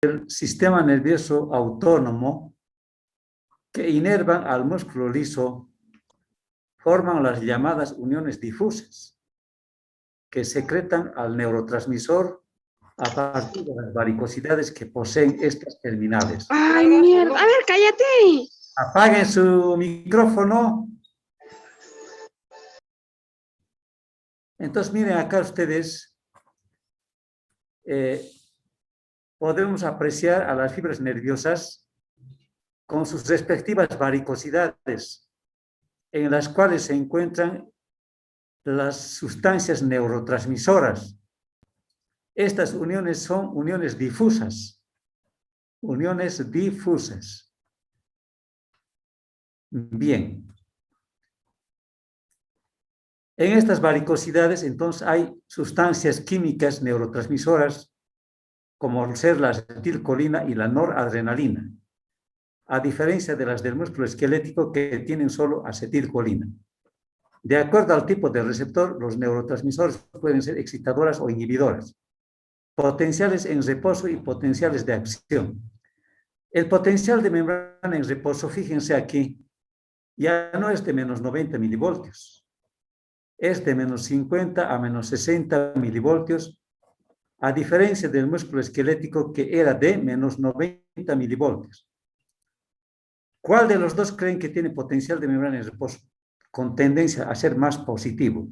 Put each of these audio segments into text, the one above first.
del sistema nervioso autónomo que inervan al músculo liso forman las llamadas uniones difusas que secretan al neurotransmisor a partir de las varicosidades que poseen estas terminales. ¡Ay, mierda! A ver, cállate. Apaguen su micrófono. Entonces, miren acá ustedes, podemos apreciar a las fibras nerviosas con sus respectivas varicosidades, en las cuales se encuentran las sustancias neurotransmisoras. Estas uniones son uniones difusas. Uniones difusas. Bien. En estas varicosidades, entonces, hay sustancias químicas neurotransmisoras, como ser la acetilcolina y la noradrenalina, a diferencia de las del músculo esquelético que tienen solo acetilcolina. De acuerdo al tipo de receptor, los neurotransmisores pueden ser excitadoras o inhibidoras, potenciales en reposo y potenciales de acción. El potencial de membrana en reposo, fíjense aquí, ya no es de menos 90 milivoltios, es de menos 50 a menos 60 milivoltios, a diferencia del músculo esquelético que era de menos 90 milivoltios. ¿Cuál de los dos creen que tiene potencial de membrana en reposo con tendencia a ser más positivo?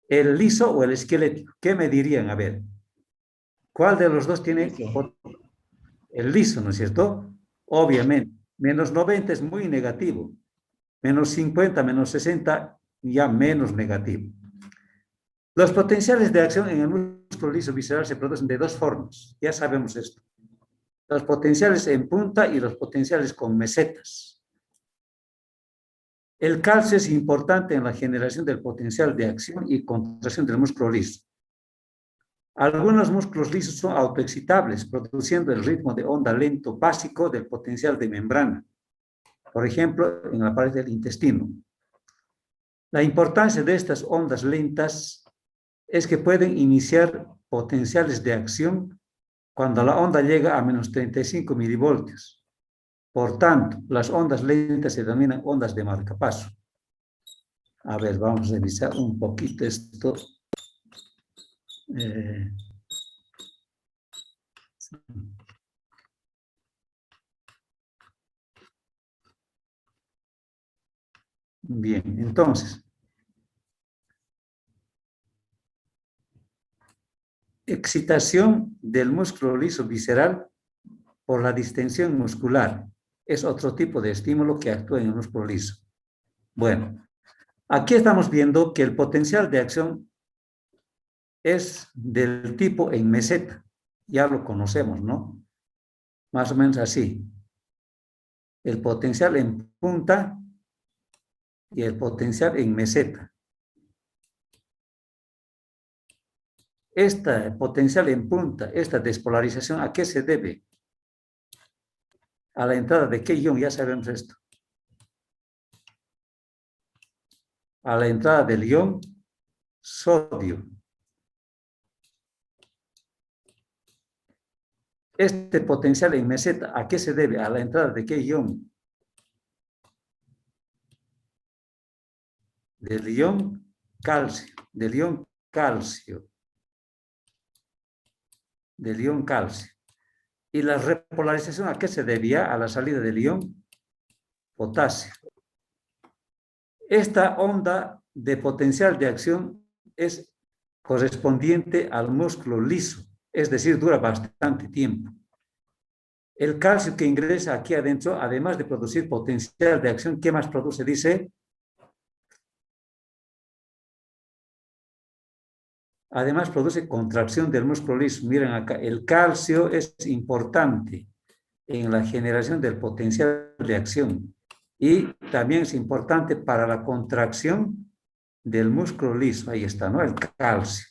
¿El liso o el esquelético? ¿Qué me dirían? A ver, ¿cuál de los dos tiene el liso, no es cierto? Obviamente, menos 90 es muy negativo, menos 50, menos 60, ya menos negativo. Los potenciales de acción en el músculo liso visceral se producen de dos formas, ya sabemos esto. Los potenciales en punta y los potenciales con mesetas. El calcio es importante en la generación del potencial de acción y contracción del músculo liso. Algunos músculos lisos son autoexcitables, produciendo el ritmo de onda lento básico del potencial de membrana. Por ejemplo, en la pared del intestino. La importancia de estas ondas lentas es que pueden iniciar potenciales de acción cuando la onda llega a menos 35 milivoltios. Por tanto, las ondas lentas se denominan ondas de marcapaso. A ver, vamos a revisar un poquito esto. Bien, entonces, excitación del músculo liso visceral por la distensión muscular. Es otro tipo de estímulo que actúa en el músculo liso. Bueno, aquí estamos viendo que el potencial de acción es del tipo en meseta. Ya lo conocemos, ¿no? Más o menos así. El potencial en punta y el potencial en meseta. Esta potencial en punta, esta despolarización, ¿a qué se debe? A la entrada de qué ion, ya sabemos esto. A la entrada del ion sodio. Este potencial en meseta, ¿a qué se debe? A la entrada de qué ion? Del ion calcio, del ion calcio, del ion calcio. ¿Y la repolarización a qué se debía? A la salida del ion potasio. Esta onda de potencial de acción es correspondiente al músculo liso, es decir, dura bastante tiempo. El calcio que ingresa aquí adentro, además de producir potencial de acción, ¿qué más produce? Dice, además produce contracción del músculo liso. Miren acá, el calcio es importante en la generación del potencial de acción y también es importante para la contracción del músculo liso. Ahí está, ¿no? El calcio.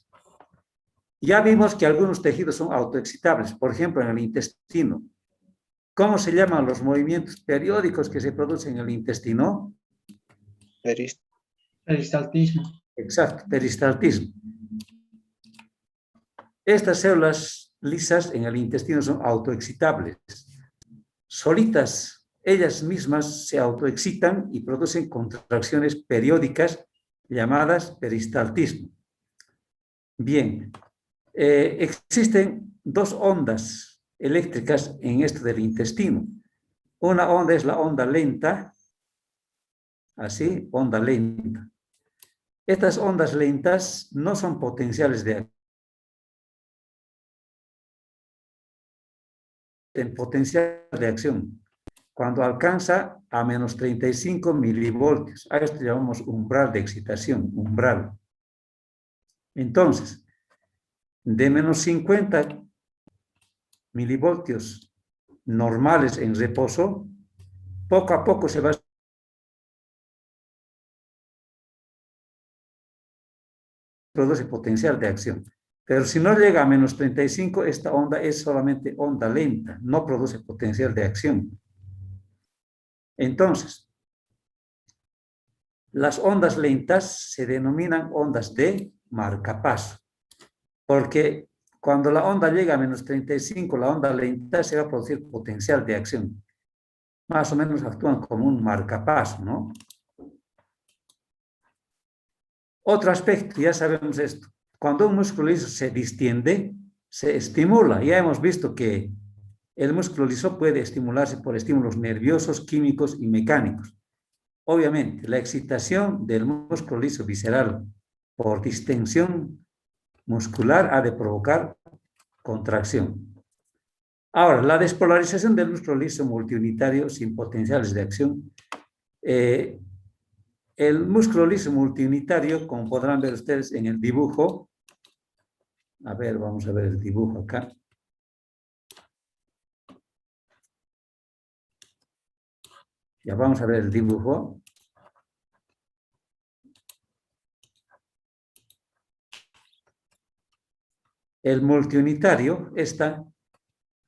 Ya vimos que algunos tejidos son autoexcitables, por ejemplo, en el intestino. ¿Cómo se llaman los movimientos periódicos que se producen en el intestino? Peristaltismo. Exacto, peristaltismo. Estas células lisas en el intestino son autoexcitables. Solitas, ellas mismas se autoexcitan y producen contracciones periódicas llamadas peristaltismo. Bien, existen dos ondas eléctricas en esto del intestino. Una onda es la onda lenta, así, onda lenta. Estas ondas lentas no son potenciales de acción. Cuando alcanza a menos 35 milivoltios, a esto llamamos umbral de excitación, umbral. Entonces, de menos 50 milivoltios normales en reposo, poco a poco se va a produce potencial de acción. Pero si no llega a menos 35, esta onda es solamente onda lenta, no produce potencial de acción. Entonces, las ondas lentas se denominan ondas de marcapaso, porque cuando la onda llega a menos 35, la onda lenta se va a producir potencial de acción. Más o menos actúan como un marcapaso, ¿no? Otro aspecto, ya sabemos esto. Cuando un músculo liso se distiende, se estimula. Ya hemos visto que el músculo liso puede estimularse por estímulos nerviosos, químicos y mecánicos. Obviamente, la excitación del músculo liso visceral por distensión muscular ha de provocar contracción. Ahora, la despolarización del músculo liso multiunitario sin potenciales de acción. El músculo liso multiunitario, como podrán ver ustedes en el dibujo, a ver, vamos a ver el dibujo acá. Ya vamos a ver el dibujo. El multiunitario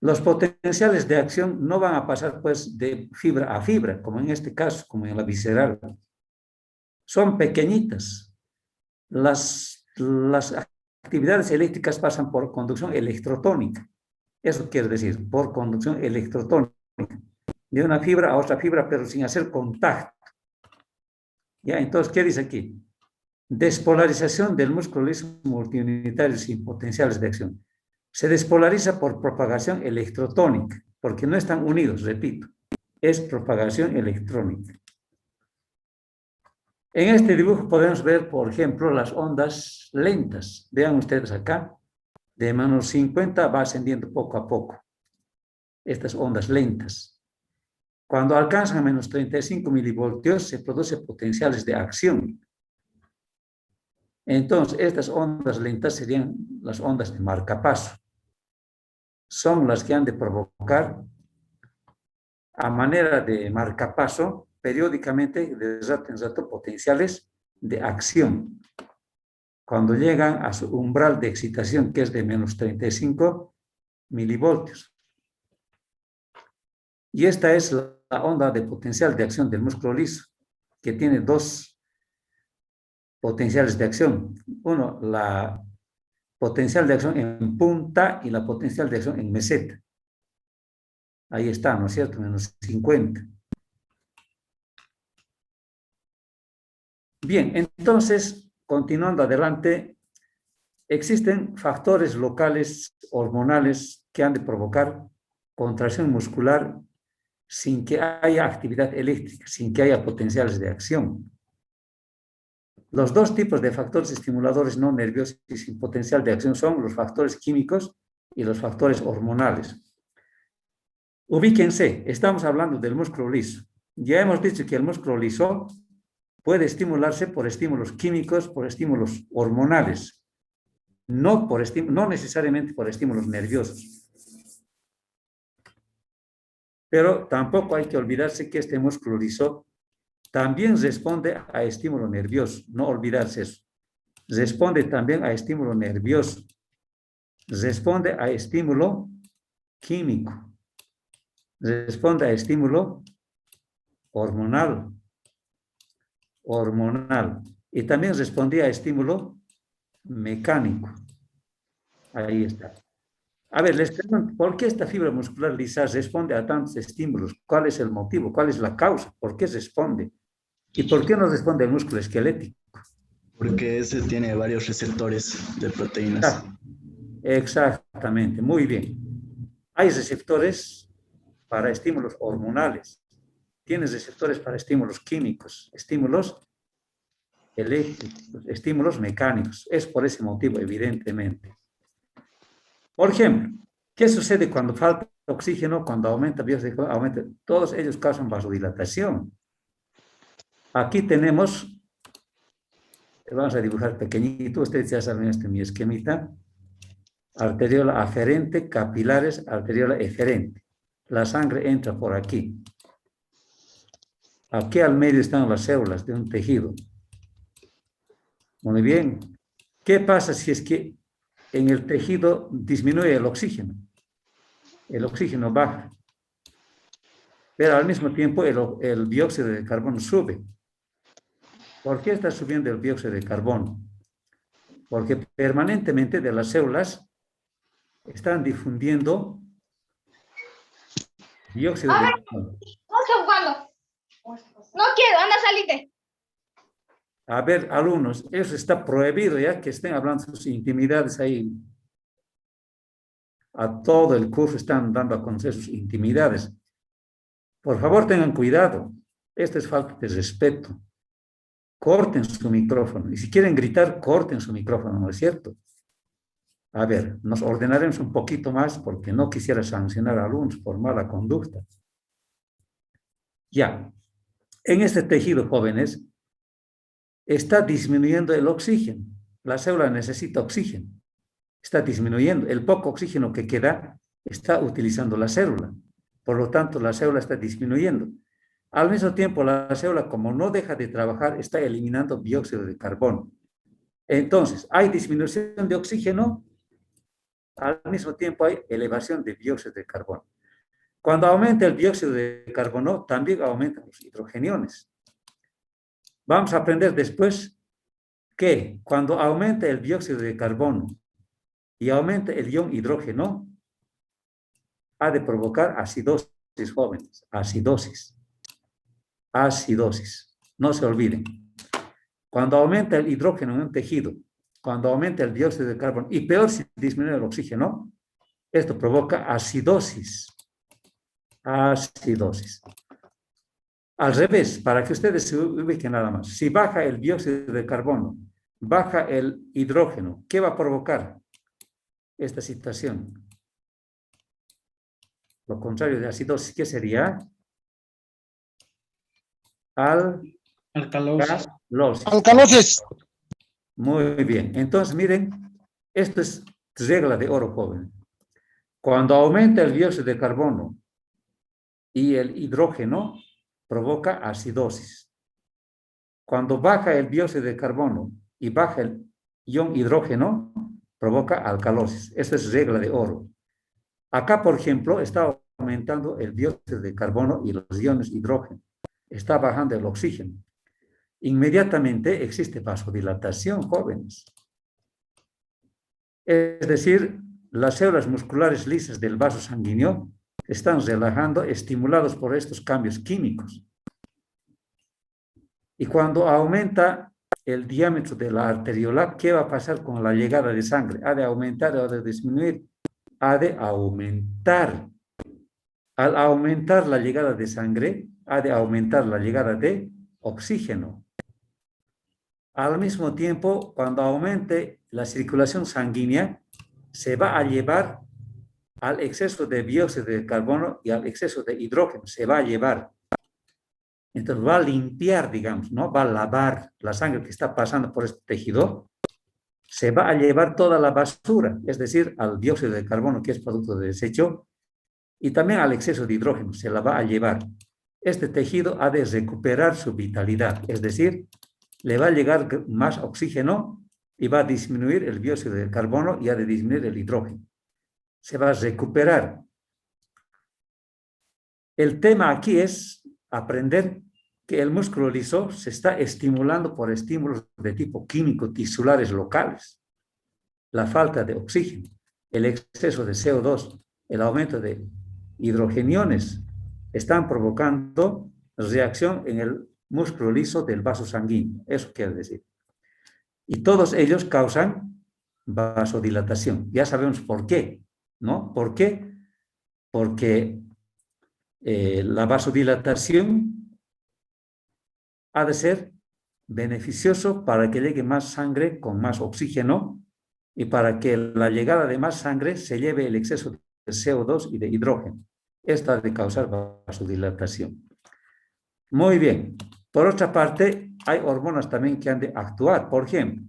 los potenciales de acción no van a pasar pues de fibra a fibra, como en este caso, como en la visceral. Son pequeñitas. Las actividades eléctricas pasan por conducción electrotónica. Eso quiere decir, por conducción electrotónica. De una fibra a otra fibra, pero sin hacer contacto. ¿Ya? Entonces, ¿qué dice aquí? Despolarización del músculo liso multiunitario sin potenciales de acción. Se despolariza por propagación electrotónica, porque no están unidos, repito. Es propagación electrónica. En este dibujo podemos ver, por ejemplo, las ondas lentas. Vean ustedes acá, de menos 50 va ascendiendo poco a poco. Estas ondas lentas. Cuando alcanzan a menos 35 milivoltios, se producen potenciales de acción. Entonces, estas ondas lentas serían las ondas de marcapaso. Son las que han de provocar, a manera de marcapaso, periódicamente, de rato en rato, potenciales de acción. Cuando llegan a su umbral de excitación, que es de menos 35 milivoltios. Y esta es la onda de potencial de acción del músculo liso, que tiene dos potenciales de acción. Uno, la potencial de acción en punta y la potencial de acción en meseta. Ahí está, ¿no es cierto? Menos 50. Bien, entonces, continuando adelante, existen factores locales hormonales que han de provocar contracción muscular sin que haya actividad eléctrica, sin que haya potenciales de acción. Los dos tipos de factores estimuladores no nerviosos y sin potencial de acción son los factores químicos y los factores hormonales. Ubíquense, estamos hablando del músculo liso. Ya hemos dicho que el músculo liso puede estimularse por estímulos químicos, por estímulos hormonales, no necesariamente por estímulos nerviosos. Pero tampoco hay que olvidarse que este músculo liso también responde a estímulo nervioso, no olvidarse eso. Responde también a estímulo nervioso, responde a estímulo químico, responde a estímulo hormonal, y también respondía a estímulo mecánico. Ahí está. A ver, les pregunto, ¿por qué esta fibra muscular lisa responde a tantos estímulos? ¿Cuál es el motivo? ¿Cuál es la causa? ¿Por qué responde? ¿Y por qué no responde el músculo esquelético? Porque ese tiene varios receptores de proteínas. Ah, exactamente, muy bien. Hay receptores para estímulos hormonales, tienes receptores para estímulos químicos, estímulos eléctricos, estímulos mecánicos. Es por ese motivo, evidentemente. Por ejemplo, ¿qué sucede cuando falta oxígeno, cuando aumenta bióxido, aumenta? Todos ellos causan vasodilatación. Aquí tenemos, vamos a dibujar pequeñito, ustedes ya saben mi esquemita, arteriola aferente, capilares, arteriola eferente. La sangre entra por aquí. Aquí al medio están las células de un tejido. Muy bien. ¿Qué pasa si es que en el tejido disminuye el oxígeno? El oxígeno baja. Pero al mismo tiempo el dióxido de carbono sube. ¿Por qué está subiendo el dióxido de carbono? Porque permanentemente de las células están difundiendo dióxido de carbono. No estoy jugando. No quiero, anda, salite. A ver, alumnos, eso está prohibido ya que estén hablando sus intimidades ahí. A todo el curso están dando a conocer sus intimidades. Por favor, tengan cuidado. Esto es falta de respeto. Corten su micrófono. Y si quieren gritar, corten su micrófono, ¿no es cierto? A ver, nos ordenaremos un poquito más porque no quisiera sancionar a alumnos por mala conducta. Ya. En este tejido, jóvenes, está disminuyendo el oxígeno. La célula necesita oxígeno. Está disminuyendo. El poco oxígeno que queda está utilizando la célula. Por lo tanto, la célula está disminuyendo. Al mismo tiempo, la célula, como no deja de trabajar, está eliminando dióxido de carbono. Entonces, hay disminución de oxígeno, al mismo tiempo hay elevación de dióxido de carbono. Cuando aumenta el dióxido de carbono, también aumentan los hidrogeniones. Vamos a aprender después que cuando aumenta el dióxido de carbono y aumenta el ion hidrógeno, ha de provocar acidosis, jóvenes, acidosis. Acidosis. No se olviden. Cuando aumenta el hidrógeno en un tejido, cuando aumenta el dióxido de carbono, y peor si disminuye el oxígeno, esto provoca acidosis. Acidosis. Al revés, para que ustedes se ubiquen nada más. Si baja el dióxido de carbono, baja el hidrógeno, ¿qué va a provocar esta situación? Lo contrario de acidosis, ¿qué sería? Alcalosis. Alcalosis. Muy bien. Entonces, miren, esto es regla de oro, joven. Cuando aumenta el dióxido de carbono y el hidrógeno, provoca acidosis. Cuando baja el dióxido de carbono y baja el ion hidrógeno, provoca alcalosis. Esta es regla de oro. Acá, por ejemplo, está aumentando el dióxido de carbono y los iones hidrógeno. Está bajando el oxígeno. Inmediatamente existe vasodilatación, jóvenes. Es decir, las células musculares lisas del vaso sanguíneo están relajando, estimulados por estos cambios químicos. Y cuando aumenta el diámetro de la arteriola, ¿qué va a pasar con la llegada de sangre? ¿Ha de aumentar o ha de disminuir? Ha de aumentar. Al aumentar la llegada de sangre, ha de aumentar la llegada de oxígeno. Al mismo tiempo, cuando aumente la circulación sanguínea, se va a llevar al exceso de dióxido de carbono y al exceso de hidrógeno. Se va a llevar. Entonces va a limpiar, digamos, ¿no? Va a lavar la sangre que está pasando por este tejido. Se va a llevar toda la basura, es decir, al dióxido de carbono, que es producto de desecho, y también al exceso de hidrógeno. Se la va a llevar. Este tejido ha de recuperar su vitalidad, es decir, le va a llegar más oxígeno y va a disminuir el dióxido de carbono y ha de disminuir el hidrógeno. Se va a recuperar. El tema aquí es aprender que el músculo liso se está estimulando por estímulos de tipo químico tisulares locales. La falta de oxígeno. el exceso de CO2, el aumento de hidrogeniones, están provocando reacción en el músculo liso del vaso sanguíneo. Eso quiere decir. Y todos ellos causan vasodilatación. Ya sabemos por qué, ¿no? ¿Por qué? Porque la vasodilatación ha de ser beneficioso para que llegue más sangre con más oxígeno y para que la llegada de más sangre se lleve el exceso de CO2 y de hidrógeno. Esto ha de causar vasodilatación. Muy bien. Por otra parte, hay hormonas también que han de actuar. Por ejemplo,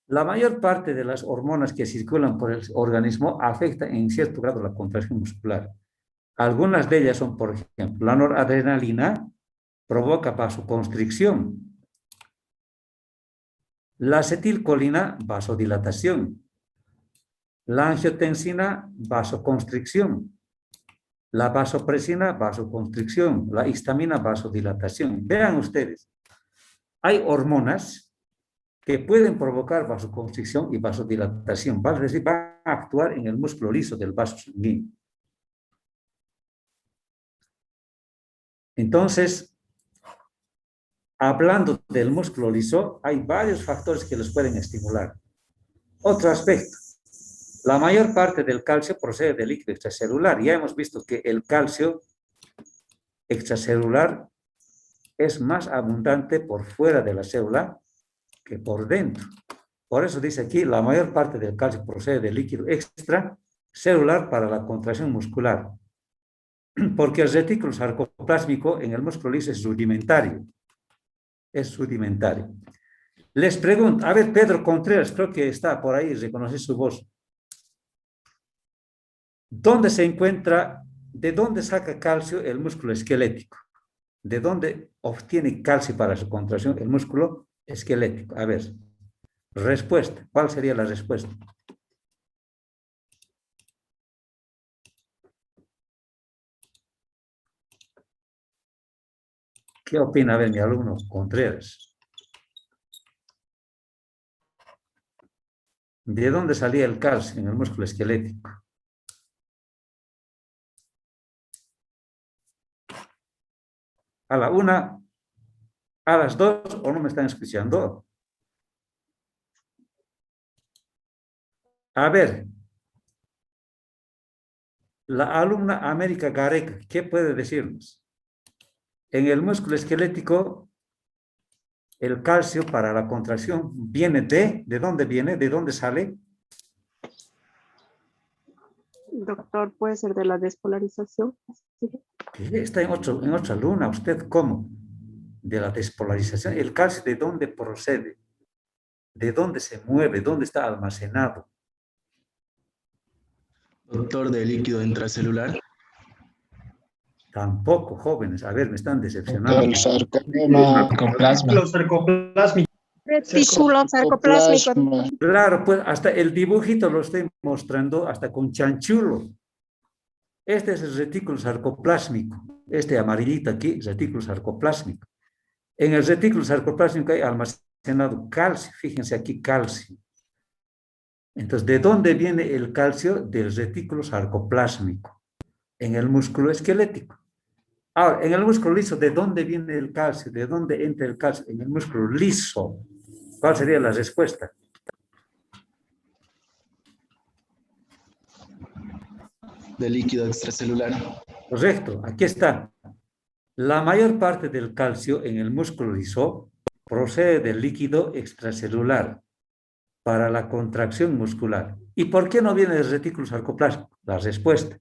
la mayor parte de las hormonas que circulan por el organismo afectan en cierto grado la contracción muscular. Algunas de ellas son, por ejemplo, la noradrenalina provoca vasoconstricción. La acetilcolina, vasodilatación. La angiotensina, vasoconstricción. La vasopresina, vasoconstricción. La histamina, vasodilatación. Vean ustedes, hay hormonas que pueden provocar vasoconstricción y vasodilatación. Es decir, van a actuar en el músculo liso del vaso sanguíneo. Entonces, hablando del músculo liso, hay varios factores que los pueden estimular. Otro aspecto, la mayor parte del calcio procede del líquido extracelular. Ya hemos visto que el calcio extracelular es más abundante por fuera de la célula que por dentro. Por eso dice aquí, la mayor parte del calcio procede del líquido extracelular para la contracción muscular. Porque el retículo sarcoplásmico en el músculo liso es rudimentario. Es rudimentario. Les pregunto, a ver, Pedro Contreras, creo que está por ahí, reconoce su voz. ¿Dónde se encuentra, de dónde saca calcio el músculo esquelético? ¿De dónde obtiene calcio para su contracción el músculo esquelético? A ver, respuesta. ¿Cuál sería la respuesta? ¿Qué opina, a ver, mi alumno Contreras? ¿De dónde salía el calcio en el músculo esquelético? ¿A la una, a las dos o no me están escuchando? A ver, la alumna América Gareca, ¿qué puede decirnos? En el músculo esquelético, el calcio para la contracción viene ¿de dónde viene? ¿De dónde sale? Doctor, puede ser de la despolarización. ¿Qué? Está en otra luna. ¿Usted cómo? De la despolarización. ¿El calcio de dónde procede? ¿De dónde se mueve? ¿Dónde está almacenado? Doctor, de líquido intracelular. Tampoco, jóvenes. A ver, me están decepcionando. Del sarcoma Sarcoplásmico. Retículo sarcoplásmico. Claro, pues hasta el dibujito lo estoy mostrando hasta con chanchulo. Este es el retículo sarcoplásmico. Este amarillito aquí, retículo sarcoplásmico. En el retículo sarcoplásmico hay almacenado calcio. Fíjense aquí, calcio. Entonces, ¿de dónde viene el calcio? Del retículo sarcoplásmico, en el músculo esquelético. Ahora, en el músculo liso, ¿de dónde viene el calcio? ¿De dónde entra el calcio? En el músculo liso. ¿Cuál sería la respuesta? De líquido extracelular. Correcto, aquí está. La mayor parte del calcio en el músculo liso procede del líquido extracelular para la contracción muscular. ¿Y por qué no viene del retículo sarcoplásmico? La respuesta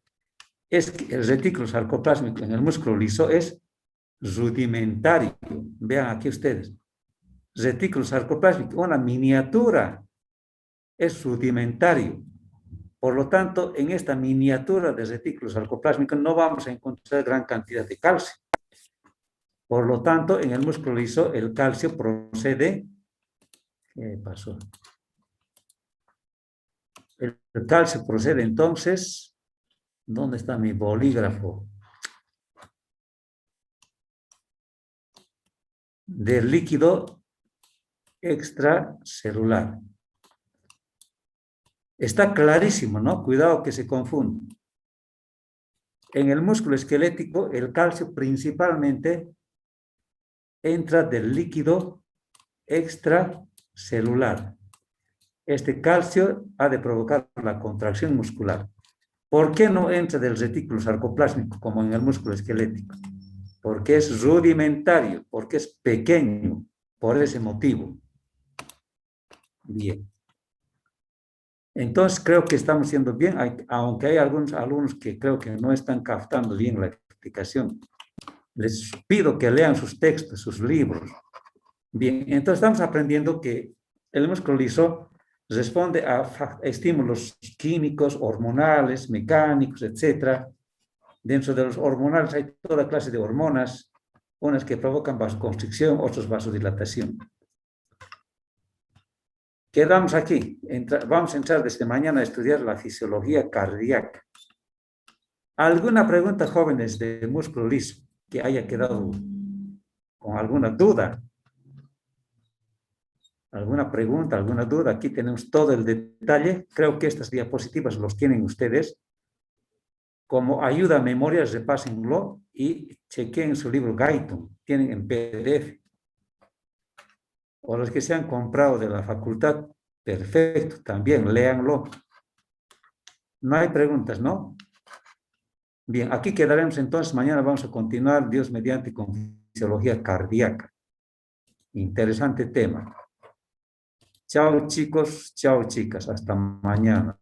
es que el retículo sarcoplásmico en el músculo liso es rudimentario. Vean aquí ustedes. Retículo sarcoplásmico, una miniatura, es rudimentario. Por lo tanto, en esta miniatura de retículo sarcoplásmico no vamos a encontrar gran cantidad de calcio. Por lo tanto, en el músculo liso el calcio procede. ¿Qué pasó? El calcio procede entonces. ¿Dónde está mi bolígrafo? Del líquido extracelular. Está clarísimo, ¿no? Cuidado que se confunda. En el músculo esquelético, el calcio principalmente entra del líquido extracelular. Este calcio ha de provocar la contracción muscular. ¿Por qué no entra del retículo sarcoplásmico como en el músculo esquelético? Porque es rudimentario, porque es pequeño, por ese motivo. Bien. Entonces creo que estamos haciendo bien, aunque hay algunos alumnos que creo que no están captando bien la explicación. Les pido que lean sus textos, sus libros. Bien, entonces estamos aprendiendo que el músculo liso responde a estímulos químicos, hormonales, mecánicos, etc. Dentro de los hormonales hay toda clase de hormonas, unas que provocan vasoconstricción, otras vasodilatación. Quedamos aquí. Vamos a entrar desde mañana a estudiar la fisiología cardíaca. ¿Alguna pregunta, jóvenes, de músculo liso que haya quedado con alguna duda? ¿Alguna pregunta, alguna duda? Aquí tenemos todo el detalle. Creo que estas diapositivas los tienen ustedes. Como ayuda a memoria, repásenlo y chequen su libro Guyton. Tienen en PDF. O los que se han comprado de la facultad, perfecto, también léanlo. No hay preguntas, ¿no? Bien, aquí quedaremos entonces. Mañana vamos a continuar, Dios mediante, con fisiología cardíaca. Interesante tema. Chao chicos, chao chicas, hasta mañana.